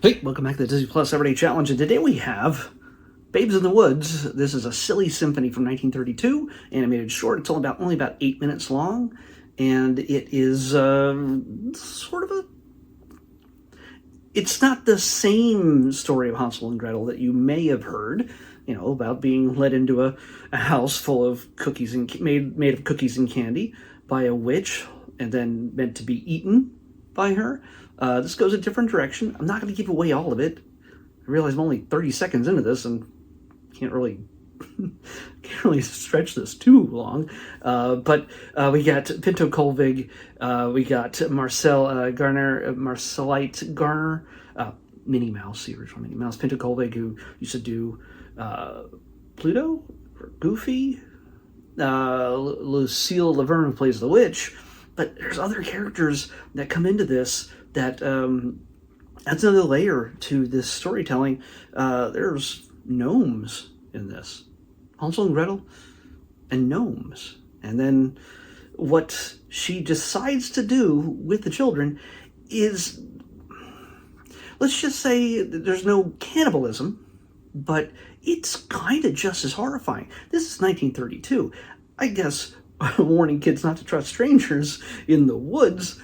Hey, welcome back to the Disney Plus Everyday Challenge, and today we have Babes in the Woods. This is a silly symphony from 1932, animated short. It's only about 8 minutes long, and it is sort of a... It's not the same story of Hansel and Gretel that you may have heard, about being led into a house full of cookies and made of cookies and candy by a witch, and then meant to be eaten by her. This goes a different direction. I'm not going to give away all of it. I realize I'm only 30 seconds into this and can't really stretch this too long. But we got Pinto Colvig, we got Marcelite Garner, Minnie Mouse, the original Minnie Mouse. Pinto Colvig, who used to do Pluto, or Goofy. Lucille Laverne, who plays the witch. But there's other characters that come into this that adds another layer to this storytelling. There's gnomes in this. Hansel and Gretel and gnomes. And then what she decides to do with the children is, let's just say there's no cannibalism, but it's kind of just as horrifying. This is 1932. I guess warning kids not to trust strangers in the woods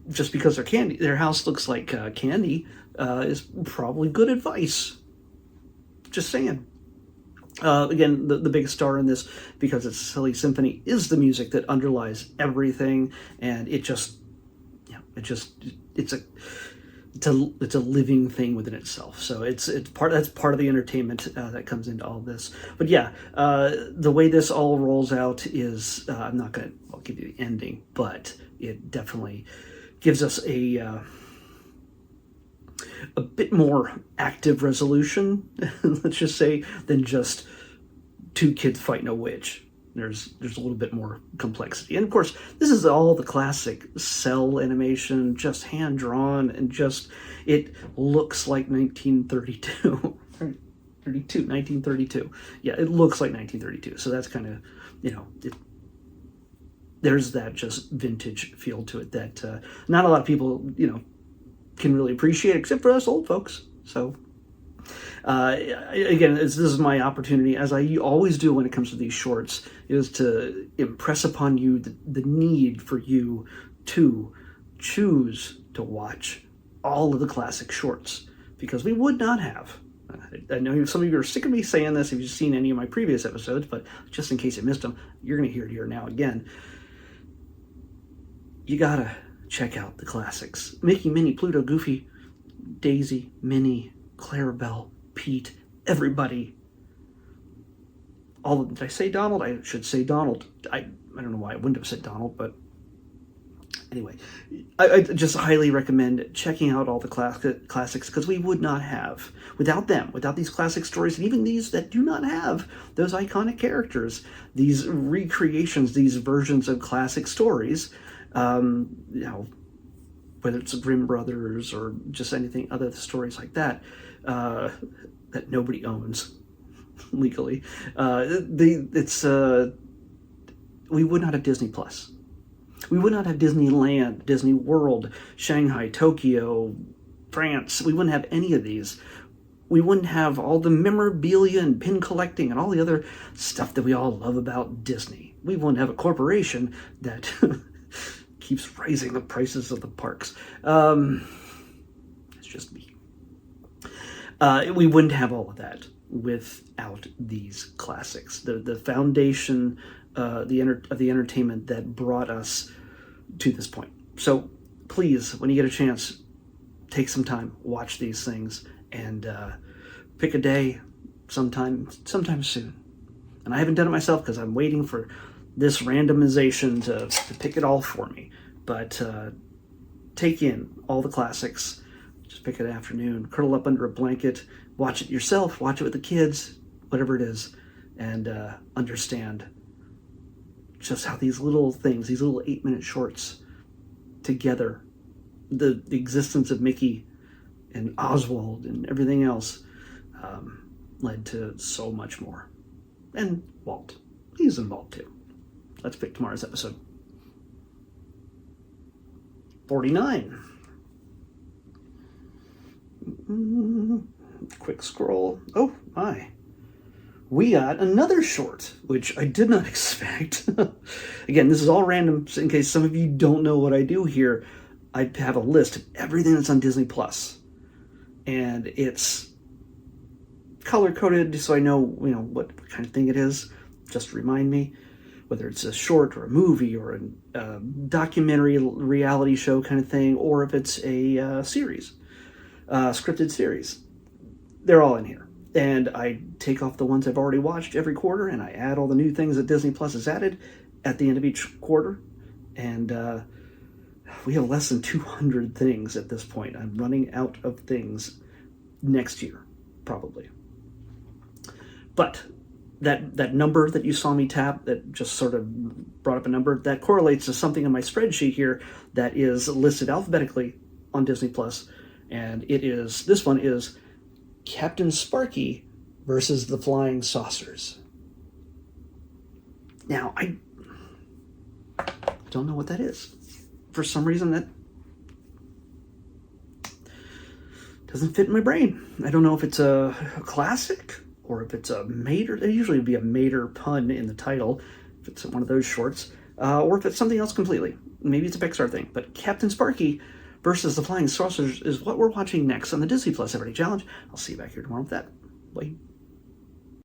just because their house looks like candy is probably good advice. Just saying. Again, the big star in this, because it's a silly symphony, is the music that underlies everything, and it's a living thing within itself. So that's part of the entertainment that comes into all this. But yeah, the way this all rolls out is I'll give you the ending, but it definitely gives us a bit more active resolution, let's just say, than just two kids fighting a witch. There's a little bit more complexity. And of course, this is all the classic cell animation, just hand-drawn, and it looks like 1932. 1932. Yeah, it looks like 1932. So that's kind of, there's that just vintage feel to it that not a lot of people, can really appreciate, except for us old folks. So again, this is my opportunity, as I always do when it comes to these shorts, is to impress upon you the need for you to choose to watch all of the classic shorts, because we would not have. I know some of you are sick of me saying this if you've seen any of my previous episodes, but just in case you missed them, you're going to hear it here now again. You gotta check out the classics. Mickey, Minnie, Pluto, Goofy, Daisy, Minnie, Clarabelle, Pete, everybody. Did I say Donald? I should say Donald. I don't know why I wouldn't have said Donald, but anyway, I just highly recommend checking out all the classics, because we would not have, without them, without these classic stories, and even these that do not have those iconic characters, these recreations, these versions of classic stories, whether it's the Grimm Brothers or just anything, other stories like that, that nobody owns legally. We would not have Disney Plus. We would not have Disneyland, Disney World, Shanghai, Tokyo, France. We wouldn't have any of these. We wouldn't have all the memorabilia and pin collecting and all the other stuff that we all love about Disney. We wouldn't have a corporation that keeps raising the prices of the parks. It's just me. We wouldn't have all of that without these classics. The foundation of the entertainment that brought us to this point. So please, when you get a chance, take some time, watch these things, and pick a day sometime soon. And I haven't done it myself because I'm waiting for this randomization to pick it all for me. But take in all the classics. Just pick an afternoon, curl up under a blanket, watch it yourself, watch it with the kids, whatever it is, and understand just how these little things, these little 8-minute shorts together, the existence of Mickey and Oswald and everything else, led to so much more. And Walt. He's involved too. Let's pick tomorrow's episode. 49. Quick scroll. Oh my. We got another short, which I did not expect. Again, this is all random in case some of you don't know what I do here. I have a list of everything that's on Disney Plus, and it's color-coded so I know, what kind of thing it is. Just to remind me, whether it's a short or a movie or a documentary reality show kind of thing, or if it's a series, scripted series. They're all in here. And I take off the ones I've already watched every quarter, and I add all the new things that Disney Plus has added at the end of each quarter. And we have less than 200 things at this point. I'm running out of things next year, probably. But that number that you saw me tap, that just sort of brought up a number, that correlates to something in my spreadsheet here that is listed alphabetically on Disney Plus. And this one is Captain Sparky versus the Flying Saucers. Now, I don't know what that is. For some reason, that doesn't fit in my brain. I don't know if it's a classic or if it's a Mater. There usually would be a Mater pun in the title if it's one of those shorts, or if it's something else completely. Maybe it's a Pixar thing. But Captain Sparky versus the Flying Saucers is what we're watching next on the Disney Plus Everyday Challenge. I'll see you back here tomorrow with that. Bye.